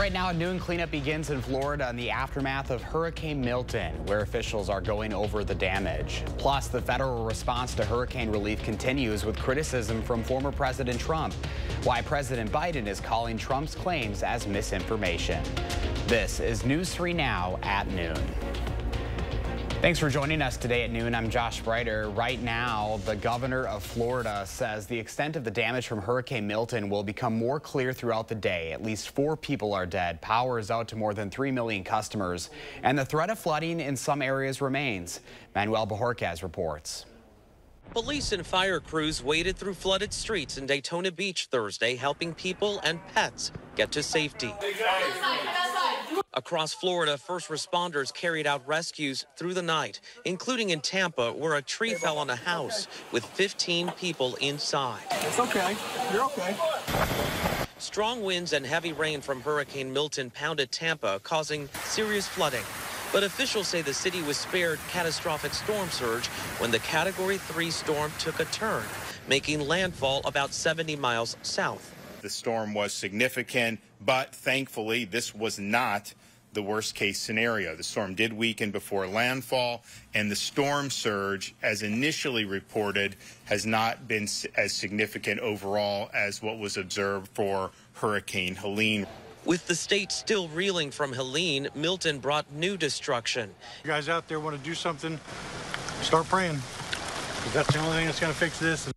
Right now, a noon cleanup begins in Florida in the aftermath of Hurricane Milton, where officials are going over the damage. Plus, the federal response to hurricane relief continues with criticism from former President Trump. Why President Biden is calling Trump's claims as misinformation. This is News 3 Now at noon. Thanks for joining us today at noon. I'm Josh Breiter. Right now, the governor of Florida says the extent of the damage from Hurricane Milton will become more clear throughout the day. At least 4 people are dead. Power is out to more than 3 million customers, and the threat of flooding in some areas remains. Manuel Bajorquez reports. Police and fire crews waded through flooded streets in Daytona Beach Thursday, helping people and pets get to safety. Across Florida, first responders carried out rescues through the night, including in Tampa, where a tree fell on a house with 15 people inside. It's okay. You're okay. Strong winds and heavy rain from Hurricane Milton pounded Tampa, causing serious flooding. But officials say the city was spared catastrophic storm surge when the Category 3 storm took a turn, making landfall about 70 miles south. The storm was significant, but thankfully this was not the worst case scenario. The storm did weaken before landfall, and the storm surge, as initially reported, has not been as significant overall as what was observed for Hurricane Helene. With the state still reeling from Helene, Milton brought new destruction. You guys out there want to do something, start praying, because that's the only thing that's going to fix this.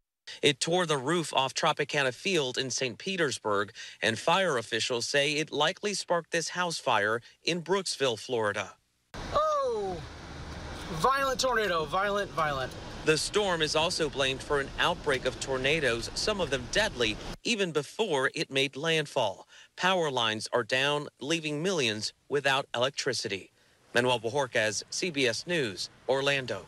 It tore the roof off Tropicana Field in St. Petersburg, and fire officials say it likely sparked this house fire in Brooksville, Florida. Oh, violent tornado, violent. The storm is also blamed for an outbreak of tornadoes, some of them deadly, even before it made landfall. Power lines are down, leaving millions without electricity. Manuel Bajorquez, CBS News, Orlando.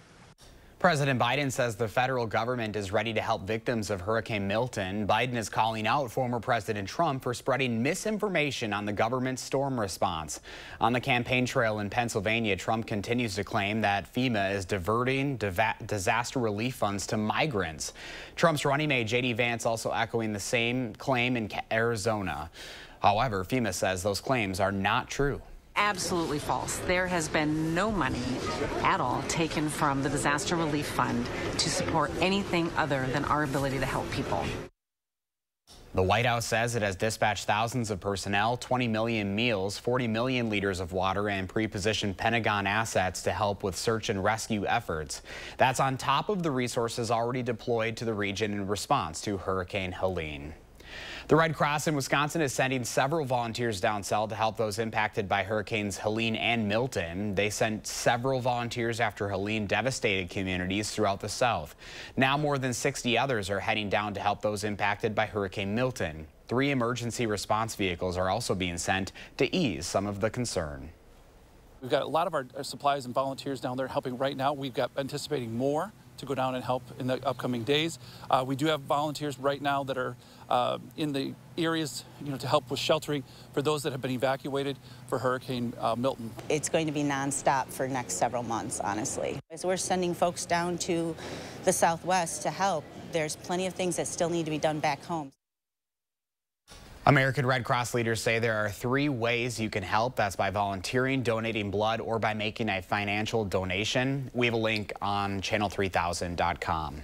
President Biden says the federal government is ready to help victims of Hurricane Milton. Biden is calling out former President Trump for spreading misinformation on the government's storm response. On the campaign trail in Pennsylvania, Trump continues to claim that FEMA is diverting disaster relief funds to migrants. Trump's running mate J.D. Vance also echoing the same claim in Arizona. However, FEMA says those claims are not true. Absolutely false. There has been no money at all taken from the Disaster Relief Fund to support anything other than our ability to help people. The White House says it has dispatched thousands of personnel, 20 million meals, 40 million liters of water, and pre-positioned Pentagon assets to help with search and rescue efforts. That's on top of the resources already deployed to the region in response to Hurricane Helene. The Red Cross in Wisconsin is sending several volunteers down south to help those impacted by Hurricanes Helene and Milton. They sent several volunteers after Helene devastated communities throughout the south. Now more than 60 others are heading down to help those impacted by Hurricane Milton. 3 emergency response vehicles are also being sent to ease some of the concern. We've got a lot of our supplies and volunteers down there helping right now. We've got anticipating more to go down and help in the upcoming days. We do have volunteers right now that are in the areas, to help with sheltering for those that have been evacuated for Hurricane Milton. It's going to be nonstop for the next several months, honestly. As we're sending folks down to the Southwest to help, there's plenty of things that still need to be done back home. American Red Cross leaders say there are 3 ways you can help. That's by volunteering, donating blood, or by making a financial donation. We have a link on channel3000.com.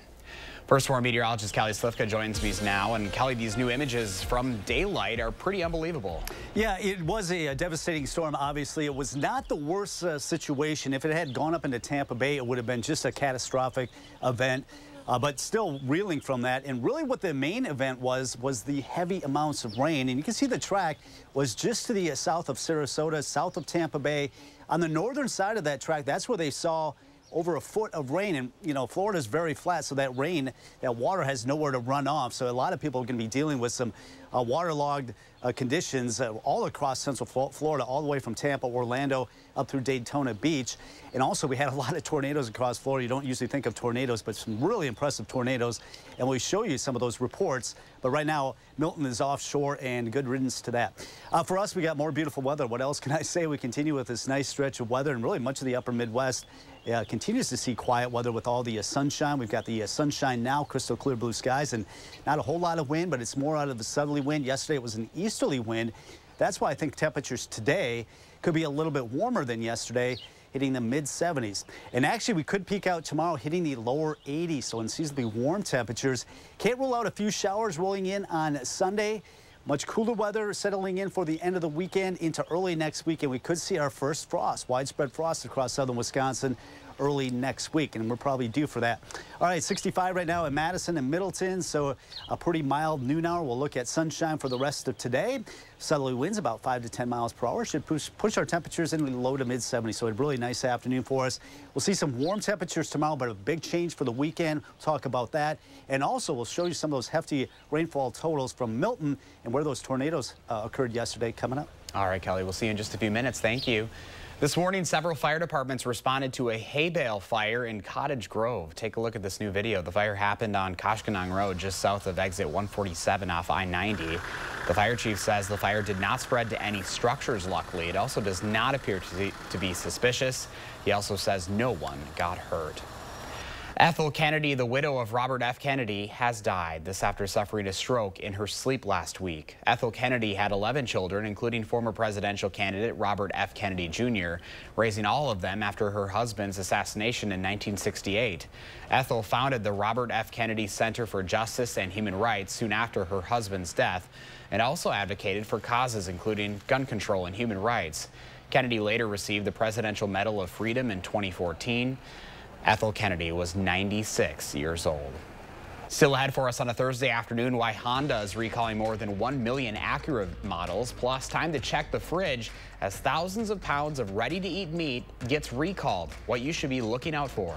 First Warn meteorologist Kelly Slifka joins me now. And Kelly, these new images from daylight are pretty unbelievable. Yeah, it was a devastating storm, obviously. It was not the worst situation. If it had gone up into Tampa Bay, it would have been just a catastrophic event. But still reeling from that. And really what the main event was the heavy amounts of rain. And you can see the track was just to the south of Sarasota, south of Tampa Bay. On the northern side of that track, that's where they saw over a foot of rain. And, Florida's very flat, so that rain, that water has nowhere to run off. So a lot of people are going to be dealing with some waterlogged conditions all across central Florida, all the way from Tampa, Orlando, up through Daytona Beach. And also, we had a lot of tornadoes across Florida. You don't usually think of tornadoes, but some really impressive tornadoes. And we'll show you some of those reports. But right now, Milton is offshore, and good riddance to that. For us, we got more beautiful weather. What else can I say? We continue with this nice stretch of weather, and really much of the upper Midwest continues to see quiet weather with all the sunshine. We've got the sunshine now, crystal clear blue skies, and not a whole lot of wind, but it's more out of the southerly wind. Yesterday, it was an easterly wind. That's why I think temperatures today could be a little bit warmer than yesterday, hitting the mid-70s. And actually, we could peak out tomorrow, hitting the lower 80s, so unseasonably warm temperatures. Can't rule out a few showers rolling in on Sunday. Much cooler weather settling in for the end of the weekend into early next week, and we could see our first frost, widespread frost across southern Wisconsin early next week, and we're probably due for that. All right, 65 right now in Madison and Middleton, so a pretty mild noon hour. We'll look at sunshine for the rest of today. Southerly winds about 5 to 10 miles per hour should push our temperatures into the low to mid 70s, so a really nice afternoon for us. We'll see some warm temperatures tomorrow, but a big change for the weekend. We'll talk about that, and also we'll show you some of those hefty rainfall totals from Milton and where those tornadoes occurred yesterday coming up. All right, Kelly, we'll see you in just a few minutes. Thank you. This morning, several fire departments responded to a hay bale fire in Cottage Grove. Take a look at this new video. The fire happened on Koshkonong Road, just south of exit 147 off I-90. The fire chief says the fire did not spread to any structures, luckily. It also does not appear to be suspicious. He also says no one got hurt. Ethel Kennedy, the widow of Robert F. Kennedy, has died. This after suffering a stroke in her sleep last week. Ethel Kennedy had 11 children, including former presidential candidate Robert F. Kennedy Jr., raising all of them after her husband's assassination in 1968. Ethel founded the Robert F. Kennedy Center for Justice and Human Rights soon after her husband's death, and also advocated for causes including gun control and human rights. Kennedy later received the Presidential Medal of Freedom in 2014. Ethel Kennedy was 96 years old. Still ahead for us on a Thursday afternoon, why Honda is recalling more than 1 million Acura models, plus time to check the fridge as thousands of pounds of ready-to-eat meat gets recalled. What you should be looking out for.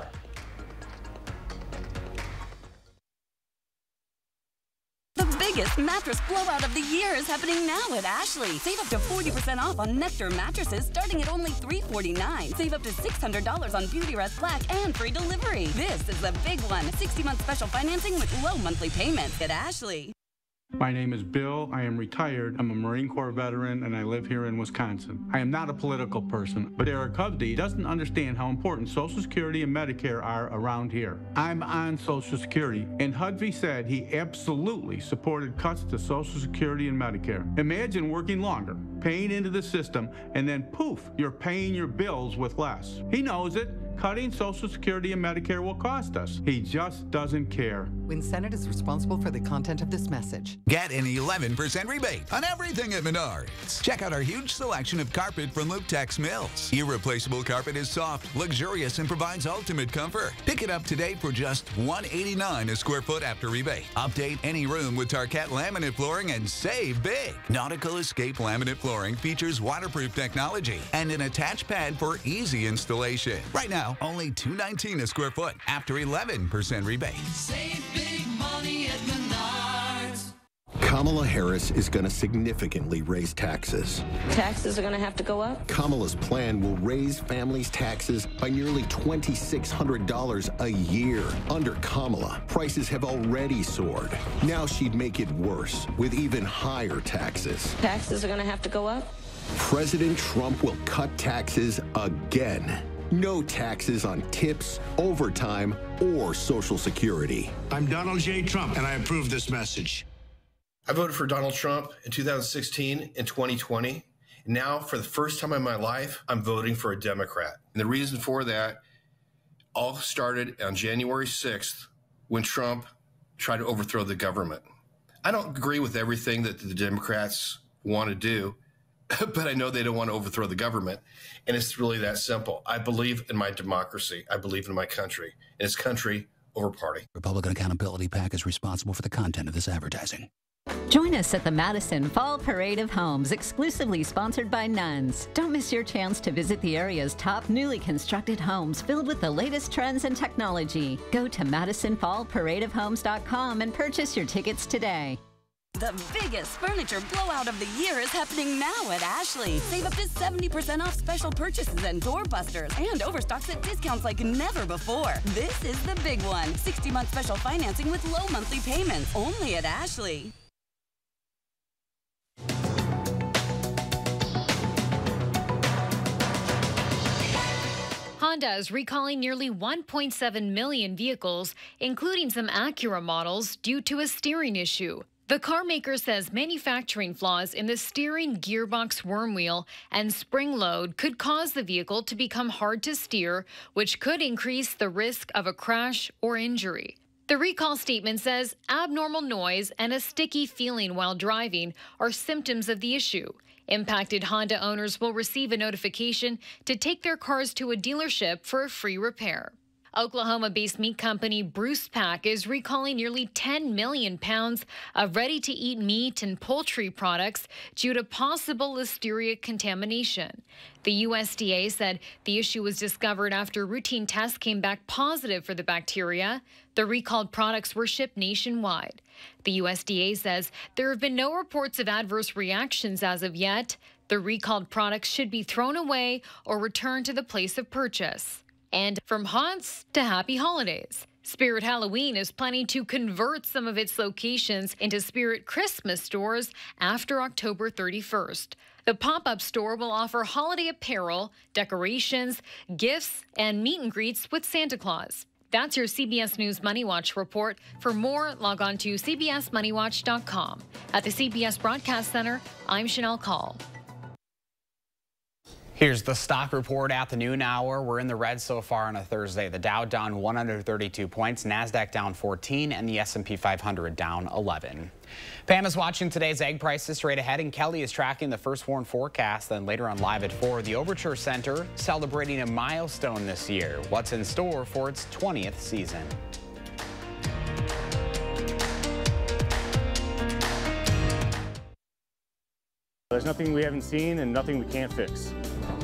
Biggest mattress blowout of the year is happening now at Ashley. Save up to 40% off on Nectar mattresses starting at only $349. Save up to $600 on Beautyrest Black and free delivery. This is the big one. 60-month special financing with low monthly payments at Ashley. My name is Bill. I am retired. I'm a Marine Corps veteran, and I live here in Wisconsin. I am not a political person, but Eric Hovde doesn't understand how important Social Security and Medicare are around here. I'm on Social Security, and Hovde said he absolutely supported cuts to Social Security and Medicare. Imagine working longer, paying into the system, and then poof, you're paying your bills with less. He knows it. Cutting Social Security and Medicare will cost us. He just doesn't care. WIN Senate is responsible for the content of this message. Get an 11% rebate on everything at Menards. Check out our huge selection of carpet from Lutex Mills. Irreplaceable carpet is soft, luxurious, and provides ultimate comfort. Pick it up today for just $189 a square foot after rebate. Update any room with Tarkett laminate flooring and save big. Nautical Escape laminate flooring features waterproof technology and an attached pad for easy installation. Right now, only $219 a square foot after 11% rebate. Save big money at Menards. Kamala Harris is going to significantly raise taxes. Taxes are going to have to go up? Kamala's plan will raise families' taxes by nearly $2,600 a year. Under Kamala, prices have already soared. Now she'd make it worse with even higher taxes. Taxes are going to have to go up? President Trump will cut taxes again. No taxes on tips, overtime, or Social Security. I'm Donald J. Trump, and I approve this message. I voted for Donald Trump in 2016 and 2020. Now, for the first time in my life, I'm voting for a Democrat. And the reason for that all started on January 6th when Trump tried to overthrow the government. I don't agree with everything that the Democrats want to do, but I know they don't want to overthrow the government. And it's really that simple. I believe in my democracy. I believe in my country. And it's country over party. Republican Accountability PAC is responsible for the content of this advertising. Join us at the Madison Fall Parade of Homes, exclusively sponsored by Nuns. Don't miss your chance to visit the area's top newly constructed homes filled with the latest trends and technology. Go to MadisonFallParadeOfHomes.com and purchase your tickets today. The biggest furniture blowout of the year is happening now at Ashley. Save up to 70% off special purchases and doorbusters and overstocks at discounts like never before. This is the big one. 60-month special financing with low monthly payments. Only at Ashley. Honda is recalling nearly 1.7 million vehicles, including some Acura models, due to a steering issue. The car maker says manufacturing flaws in the steering, gearbox, worm wheel, and spring load could cause the vehicle to become hard to steer, which could increase the risk of a crash or injury. The recall statement says abnormal noise and a sticky feeling while driving are symptoms of the issue. Impacted Honda owners will receive a notification to take their cars to a dealership for a free repair. Oklahoma-based meat company Bruce Pack is recalling nearly 10 million pounds of ready-to-eat meat and poultry products due to possible listeria contamination. The USDA said the issue was discovered after routine tests came back positive for the bacteria. The recalled products were shipped nationwide. The USDA says there have been no reports of adverse reactions as of yet. The recalled products should be thrown away or returned to the place of purchase. And from haunts to happy holidays, Spirit Halloween is planning to convert some of its locations into Spirit Christmas stores after October 31st. The pop-up store will offer holiday apparel, decorations, gifts, and meet and greets with Santa Claus. That's your CBS News Money Watch report. For more, log on to cbsmoneywatch.com. At the CBS Broadcast Center, I'm Chanel Call. Here's the stock report at the noon hour. We're in the red so far on a Thursday. The Dow down 132 points, NASDAQ down 14, and the S&P 500 down 11. Pam is watching today's egg prices straight ahead, and Kelly is tracking the first warn forecast. Then later on Live at 4, the Overture Center celebrating a milestone this year. What's in store for its 20th season? There's nothing we haven't seen and nothing we can't fix.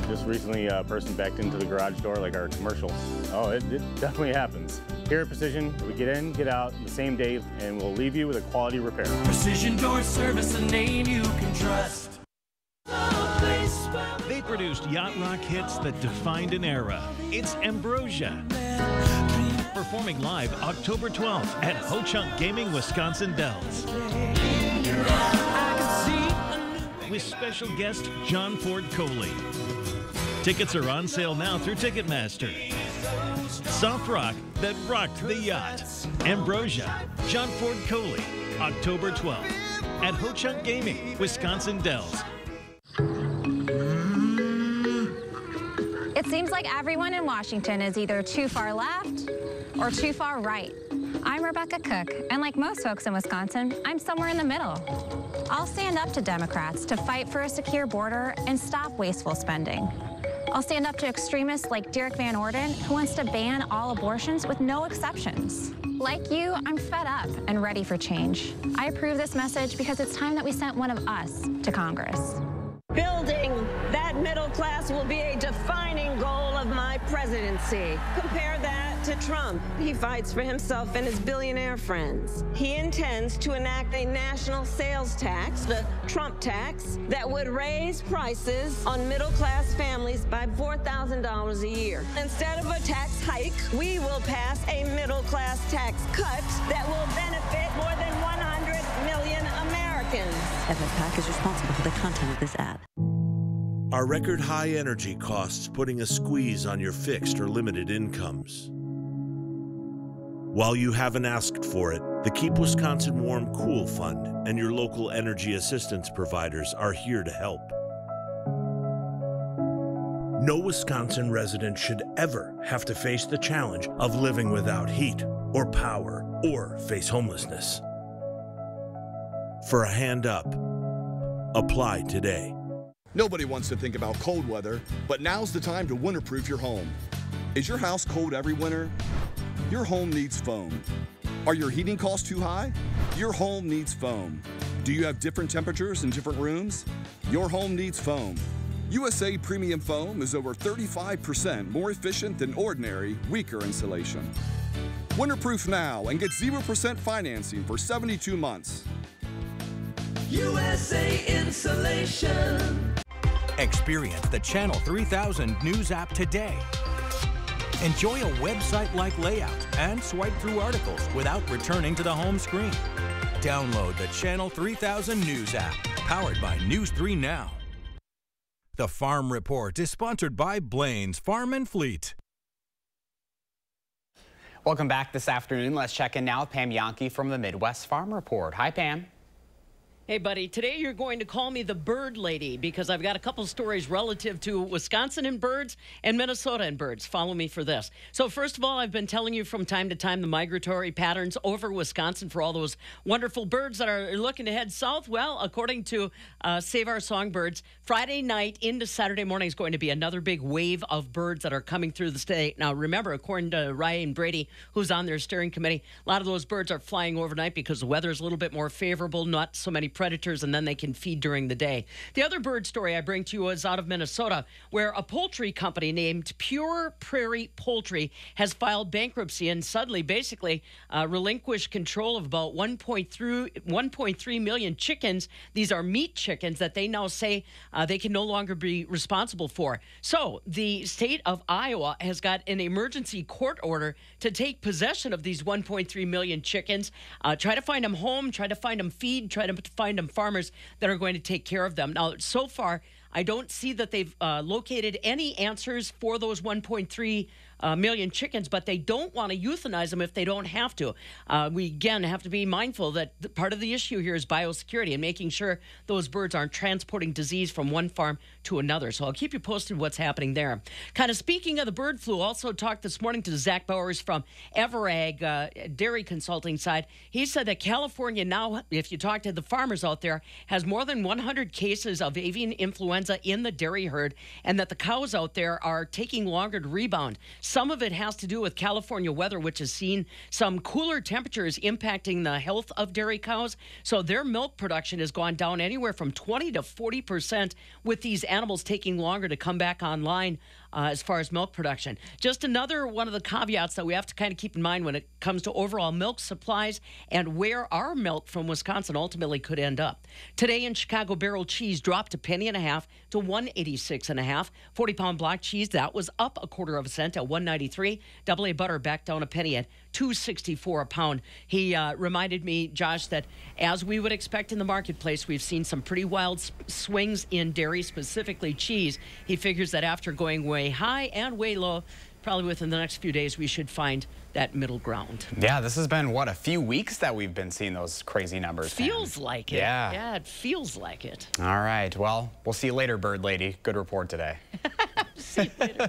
Just recently, a person backed into the garage door like our commercial. Oh, it definitely happens. Here at Precision, we get in, get out the same day, and we'll leave you with a quality repair. Precision Door Service, a name you can trust. They produced yacht rock hits that defined an era. It's Ambrosia. Performing live October 12th at Ho Chunk Gaming, Wisconsin Dells. With special guest John Ford Coley. Tickets are on sale now through Ticketmaster. Soft rock that rocked the yacht. Ambrosia, John Ford Coley, October 12th at Ho Chunk Gaming, Wisconsin Dells. It seems like everyone in Washington is either too far left or too far right. I'm Rebecca Cook, and like most folks in Wisconsin, I'm somewhere in the middle. I'll stand up to Democrats to fight for a secure border and stop wasteful spending. I'll stand up to extremists like Derek Van Orden, who wants to ban all abortions with no exceptions. Like you, I'm fed up and ready for change. I approve this message because it's time that we sent one of us to Congress. Building that middle class will be a defining goal of my presidency. Compare that to Trump. He fights for himself and his billionaire friends. He intends to enact a national sales tax, the Trump tax, that would raise prices on middle class families by $4,000 a year. Instead of a tax hike, we will pass a middle class tax cut that will benefit more than 100 million Americans. FFPAC is responsible for the content of this ad. Are record high energy costs putting a squeeze on your fixed or limited incomes? While you haven't asked for it, the Keep Wisconsin Warm Cool Fund and your local energy assistance providers are here to help. No Wisconsin resident should ever have to face the challenge of living without heat or power or face homelessness. For a hand up, apply today. Nobody wants to think about cold weather, but now's the time to winterproof your home. Is your house cold every winter? Your home needs foam. Are your heating costs too high? Your home needs foam. Do you have different temperatures in different rooms? Your home needs foam. USA Premium Foam is over 35% more efficient than ordinary, weaker insulation. Winterproof now and get 0% financing for 72 months. USA Insulation. Experience the Channel 3000 News app today. Enjoy a website-like layout and swipe through articles without returning to the home screen. Download the Channel 3000 News app, powered by News 3 Now. The Farm Report is sponsored by Blaine's Farm and Fleet. Welcome back this afternoon. Let's check in now with Pam Yankee from the Midwest Farm Report. Hi, Pam. Hey, buddy, today you're going to call me the bird lady because I've got a couple stories relative to Wisconsin and birds and Minnesota and birds. Follow me for this. So first of all, I've been telling you from time to time the migratory patterns over Wisconsin for all those wonderful birds that are looking to head south. Well, according to Save Our Songbirds, Friday night into Saturday morning is going to be another big wave of birds that are coming through the state. Now, remember, according to Ryan Brady, who's on their steering committee, a lot of those birds are flying overnight because the weather is a little bit more favorable, not so many predators, and then they can feed during the day. The other bird story I bring to you is out of Minnesota, where a poultry company named Pure Prairie Poultry has filed bankruptcy and suddenly basically relinquished control of about 1.3 million chickens. These are meat chickens that they now say they can no longer be responsible for. So the state of Iowa has got an emergency court order to take possession of these 1.3 million chickens, try to find them home, try to find them feed, try to find them farmers that are going to take care of them. Now, so far, I don't see that they've located any answers for those 1.3 million chickens, but they don't want to euthanize them if they don't have to. We, again, have to be mindful that part of the issue here is biosecurity and making sure those birds aren't transporting disease from one farm to another. So I'll keep you posted what's happening there. Kind of speaking of the bird flu, also talked this morning to Zach Bowers from Everag Dairy Consulting side. He said that California now, if you talk to the farmers out there, has more than 100 cases of avian influenza in the dairy herd, and that the cows out there are taking longer to rebound. Some of it has to do with California weather, which has seen some cooler temperatures impacting the health of dairy cows. So their milk production has gone down anywhere from 20 to 40% with these animals taking longer to come back online as far as milk production. Just another one of the caveats that we have to kind of keep in mind when it comes to overall milk supplies and where our milk from Wisconsin ultimately could end up. Today in Chicago, barrel cheese dropped $0.015 to $1.86.5. 40-pound block cheese, that was up 1/4 cent at $1.93. AA butter back down a penny at $2.64 a pound. He reminded me, Josh, that as we would expect in the marketplace, we've seen some pretty wild swings in dairy, specifically cheese. He figures that after going way high and way low, probably within the next few days, we should find that middle ground. Yeah, this has been, what, a few weeks that we've been seeing those crazy numbers. Feels like it. Yeah. Yeah, it feels like it. All right. Well, we'll see you later, bird lady. Good report today. See you later.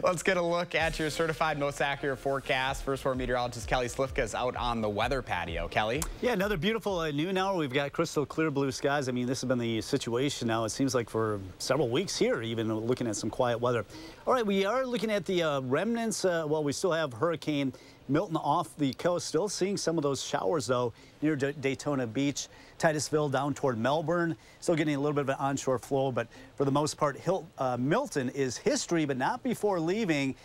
Let's get a look at your certified most accurate forecast. First for meteorologist Kelly Slifka is out on the weather patio. Kelly? Yeah, another beautiful noon hour. We've got crystal clear blue skies. I mean, this has been the situation now, it seems like, for several weeks here, even looking at some quiet weather. All right, we are looking at the remnants. Well, we still have Hurricane Milton off the coast, still seeing some of those showers, though, near Daytona Beach, Titusville down toward Melbourne. Still getting a little bit of an onshore flow, but for the most part, Milton is history, but not before leaving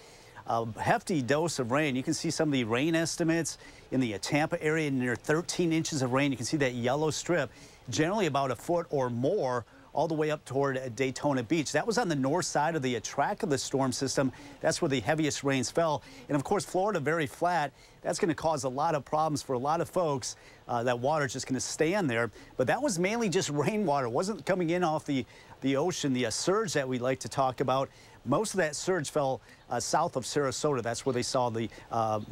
a hefty dose of rain. You can see some of the rain estimates in the Tampa area, near 13 inches of rain. You can see that yellow strip, generally about 1 foot or more, all the way up toward Daytona Beach. That was on the north side of the track of the storm system. That's where the heaviest rains fell. And of course, Florida, very flat. That's going to cause a lot of problems for a lot of folks. That water is just going to stand there. But that was mainly just rainwater. It wasn't coming in off the ocean. The surge that we like to talk about, most of that surge fell south of Sarasota. That's where they saw the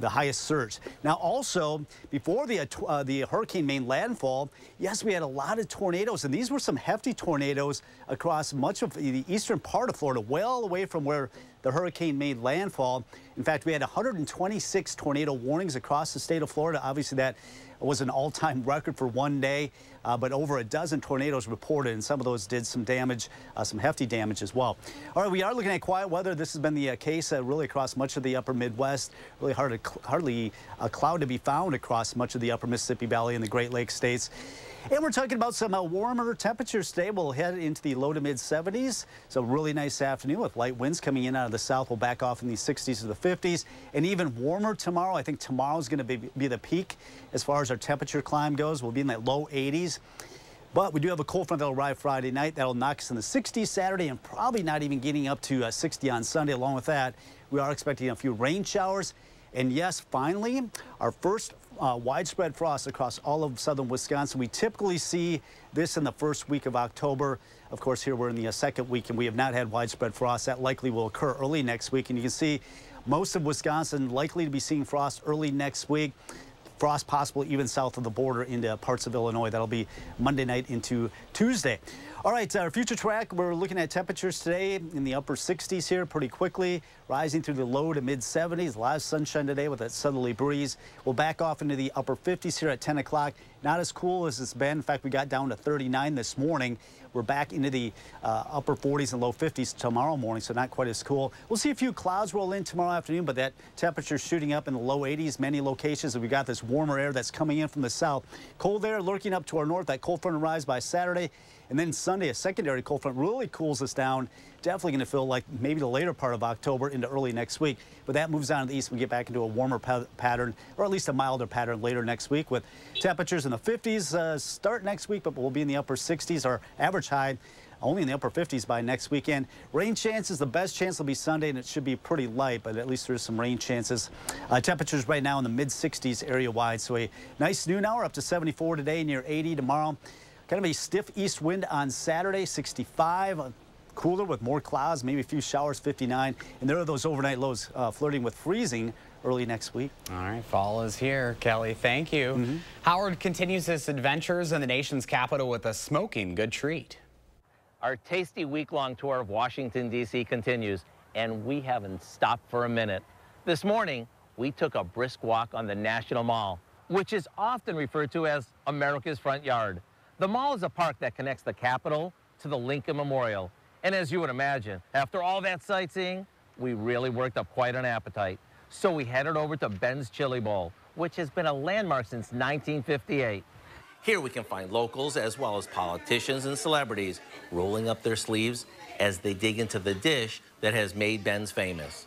highest surge. Now, also, before the hurricane made landfall, yes, we had a lot of tornadoes, and these were some hefty tornadoes across much of the eastern part of Florida, well away from where the hurricane made landfall. In fact, we had 126 tornado warnings across the state of Florida. Obviously, that was an all-time record for one day, but over a dozen tornadoes reported, and some of those did some damage, some hefty damage as well. All right, we are looking at quiet weather. This has been the case really across much of the upper Midwest. Really hardly a cloud to be found across much of the upper Mississippi Valley and the Great Lakes states. And we're talking about some warmer temperatures today. We'll head into the low to mid 70s. So really nice afternoon with light winds coming in out of the south. We'll back off in the 60s to the 50s. And even warmer tomorrow. I think tomorrow's going to be the peak as far as our temperature climb goes. We'll be in that low 80s. But we do have a cold front that'll arrive Friday night. That'll knock us in the 60s Saturday and probably not even getting up to 60 on Sunday. Along with that, we are expecting a few rain showers. And yes, finally, our first widespread frost across all of southern Wisconsin. We typically see this in the first week of October. Of course, here we're in the second week, and we have not had widespread frost. That likely will occur early next week. And you can see most of Wisconsin likely to be seeing frost early next week. Frost possible even south of the border into parts of Illinois. That'll be Monday night into Tuesday. All right, our future track, we're looking at temperatures today in the upper 60s here pretty quickly, rising through the low to mid 70s. A lot of sunshine today with that southerly breeze. We'll back off into the upper 50s here at 10 o'clock. Not as cool as it's been. In fact, we got down to 39 this morning. We're back into the upper 40s and low 50s tomorrow morning, so not quite as cool. We'll see a few clouds roll in tomorrow afternoon, but that temperature shooting up in the low 80s, many locations. And we've got this warmer air that's coming in from the south. Cold air lurking up to our north. That cold front will rise by Saturday. And then Sunday, a secondary cold front really cools us down. Definitely going to feel like maybe the later part of October into early next week. But that moves on to the east. We get back into a warmer pattern, or at least a milder pattern later next week, with temperatures in the 50s start next week, but we'll be in the upper 60s. Our average high only in the upper 50s by next weekend. Rain chances, the best chance will be Sunday, and it should be pretty light, but at least there's some rain chances. Temperatures right now in the mid 60s area-wide. So a nice noon hour up to 74 today, near 80 tomorrow. Kind of a stiff east wind on Saturday, 65. Cooler with more clouds, maybe a few showers, 59. And there are those overnight lows flirting with freezing early next week. All right, fall is here. Kelly, thank you. Howard continues his adventures in the nation's capital with a smoking good treat. Our tasty week-long tour of Washington, D.C. continues, and we haven't stopped for a minute. This morning, we took a brisk walk on the National Mall, which is often referred to as America's front yard. The mall is a park that connects the Capitol to the Lincoln Memorial. And as you would imagine, after all that sightseeing, we really worked up quite an appetite. So we headed over to Ben's Chili Bowl, which has been a landmark since 1958. Here we can find locals as well as politicians and celebrities rolling up their sleeves as they dig into the dish that has made Ben's famous.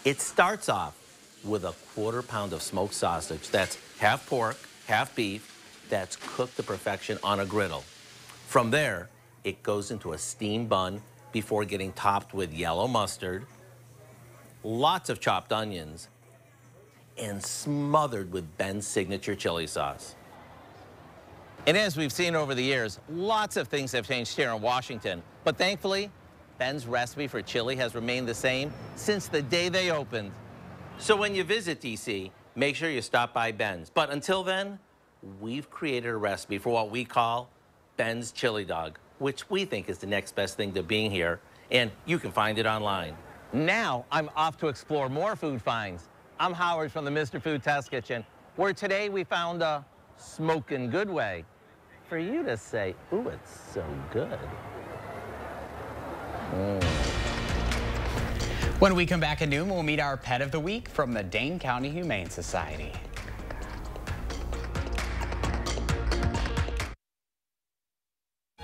It starts off with a quarter pound of smoked sausage that's half pork, half beef, that's cooked to perfection on a griddle. From there, it goes into a steamed bun before getting topped with yellow mustard, lots of chopped onions, and smothered with Ben's signature chili sauce. And as we've seen over the years, lots of things have changed here in Washington, but thankfully, Ben's recipe for chili has remained the same since the day they opened. So when you visit DC, make sure you stop by Ben's. But until then, we've created a recipe for what we call Ben's Chili Dog, which we think is the next best thing to being here, and you can find it online. Now I'm off to explore more food finds. I'm Howard from the Mr. Food Test Kitchen, where today we found a smoking good way for you to say, ooh, it's so good. When we come back at noon, we'll meet our pet of the week from the Dane County Humane Society.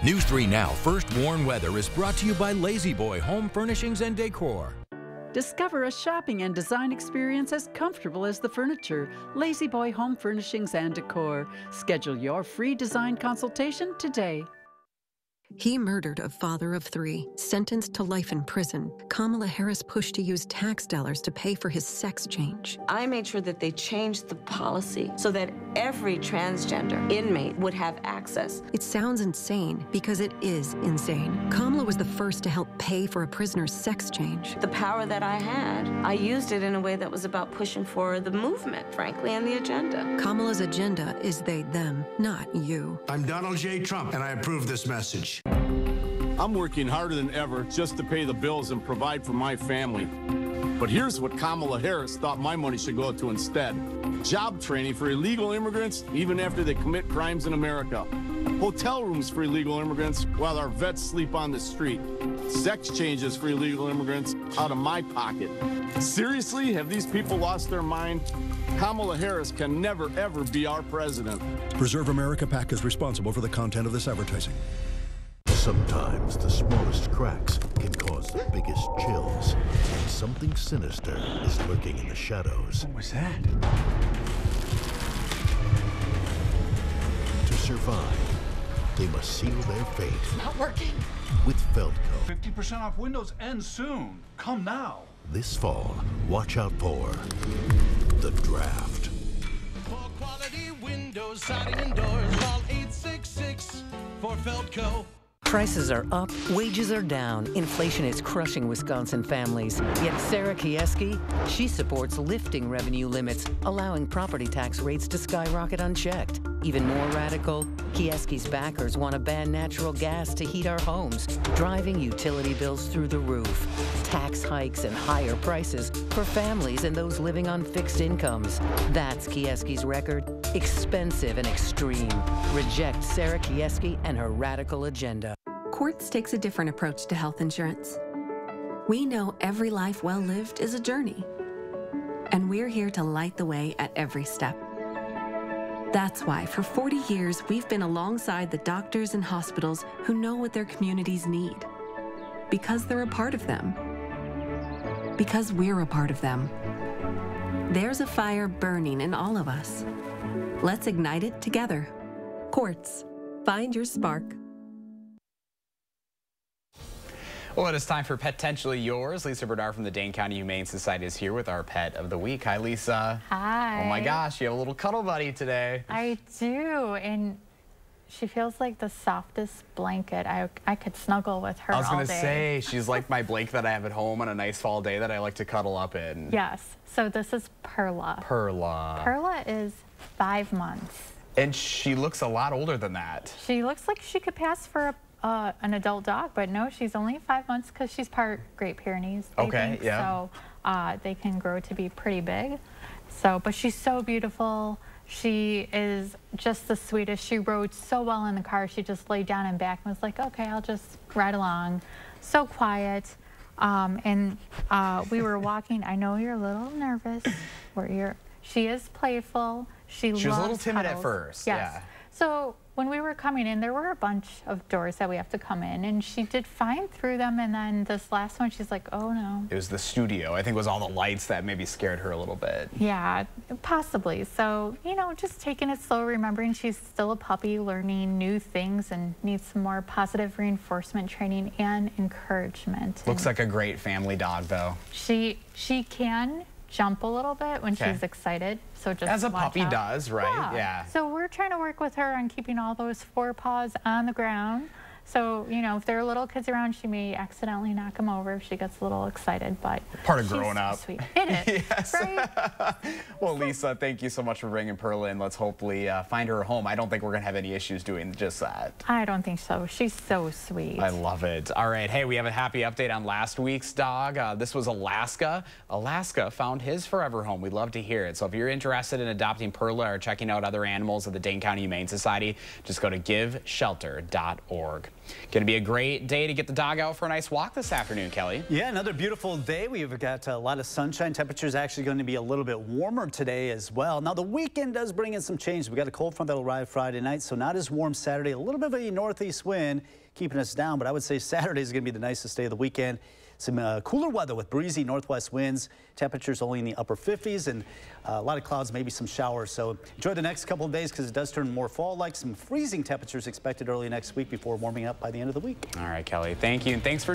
News 3 Now First Warn Weather is brought to you by Lazy Boy Home Furnishings and Decor. Discover a shopping and design experience as comfortable as the furniture. Lazy Boy Home Furnishings and Decor. Schedule your free design consultation today. He murdered a father of 3, sentenced to life in prison. Kamala Harris pushed to use tax dollars to pay for his sex change. I made sure that they changed the policy so that every transgender inmate would have access. It sounds insane because it is insane. Kamala was the first to help pay for a prisoner's sex change. The power that I had, I used it in a way that was about pushing for the movement, frankly, and the agenda. Kamala's agenda is they, them, not you. I'm Donald J. Trump, and I approve this message. I'm working harder than ever just to pay the bills and provide for my family. But here's what Kamala Harris thought my money should go to instead. Job training for illegal immigrants even after they commit crimes in America. Hotel rooms for illegal immigrants while our vets sleep on the street. Sex changes for illegal immigrants out of my pocket. Seriously, have these people lost their mind? Kamala Harris can never, ever be our president. Preserve America PAC is responsible for the content of this advertising. Sometimes the smallest cracks can cause the biggest chills, and something sinister is lurking in the shadows. What was that? To survive, they must seal their fate. Not working. With Feldco. 50% off Windows ends soon. Come now. This fall, watch out for The Draft. For quality windows, siding, and doors, call 866 for Feldco. Prices are up, wages are down, inflation is crushing Wisconsin families. Yet Sarah Kieski, she supports lifting revenue limits, allowing property tax rates to skyrocket unchecked. Even more radical, Kieski's backers want to ban natural gas to heat our homes, driving utility bills through the roof. Tax hikes and higher prices for families and those living on fixed incomes. That's Kieski's record. Expensive and extreme. Reject Sarah Kieski and her radical agenda. Quartz takes a different approach to health insurance. We know every life well lived is a journey, and we're here to light the way at every step. That's why for 40 years we've been alongside the doctors and hospitals who know what their communities need. Because they're a part of them. Because we're a part of them. There's a fire burning in all of us. Let's ignite it together. Quartz. Find your spark. Well, it is time for Potentially Yours. Lisa Bernard from the Dane County Humane Society is here with our pet of the week. Hi, Lisa. Hi. Oh my gosh, you have a little cuddle buddy today. I do, and she feels like the softest blanket. I could snuggle with her all day. I was going to say, she's like my blanket that I have at home on a nice fall day that I like to cuddle up in. Yes, so this is Perla. Perla. Perla is 5 months. And she looks a lot older than that. She looks like she could pass for an adult dog, but no, she's only 5 months because she's part Great Pyrenees. Okay, yeah. So they can grow to be pretty big. So, but she's so beautiful. She is just the sweetest. She rode so well in the car. She just laid down and back and was like, okay, I'll just ride along. So quiet. We were walking. I know you're a little nervous. She is playful. She was a little timid cuddles. at first. Yes. Yeah. So when we were coming in, there were a bunch of doors that we have to come in, and she did fine through them. And then this last one, she's like, oh no. It was the studio. I think it was all the lights that maybe scared her a little bit. Yeah, possibly. So, you know, just taking it slow, remembering she's still a puppy, learning new things, and needs some more positive reinforcement training and encouragement. Looks like a great family dog, though. She can jump a little bit when she's excited, so just as a watch puppy out. does, right? Yeah. So we're trying to work with her on keeping all those forepaws on the ground. So, you know, if there are little kids around, she may accidentally knock them over if she gets a little excited, but part of growing up. Sweet. It is. Yes. Right? Well, Lisa, thank you so much for bringing Perla in. Let's hopefully find her a home. I don't think we're going to have any issues doing just that. I don't think so. She's so sweet. I love it. All right. Hey, we have a happy update on last week's dog. This was Alaska. Alaska found his forever home. We'd love to hear it. So if you're interested in adopting Perla or checking out other animals at the Dane County Humane Society, just go to giveshelter.org. Going to be a great day to get the dog out for a nice walk this afternoon, Kelly. Yeah, another beautiful day. We've got a lot of sunshine. Temperatures actually going to be a little bit warmer today as well. Now, the weekend does bring in some change. We've got a cold front that'll arrive Friday night, so not as warm Saturday. A little bit of a northeast wind keeping us down, but I would say Saturday is going to be the nicest day of the weekend. Some cooler weather with breezy northwest winds. Temperatures only in the upper 50s and a lot of clouds, maybe some showers. So enjoy the next couple of days because it does turn more fall-like. Some freezing temperatures expected early next week before warming up by the end of the week. All right, Kelly. Thank you. And thanks for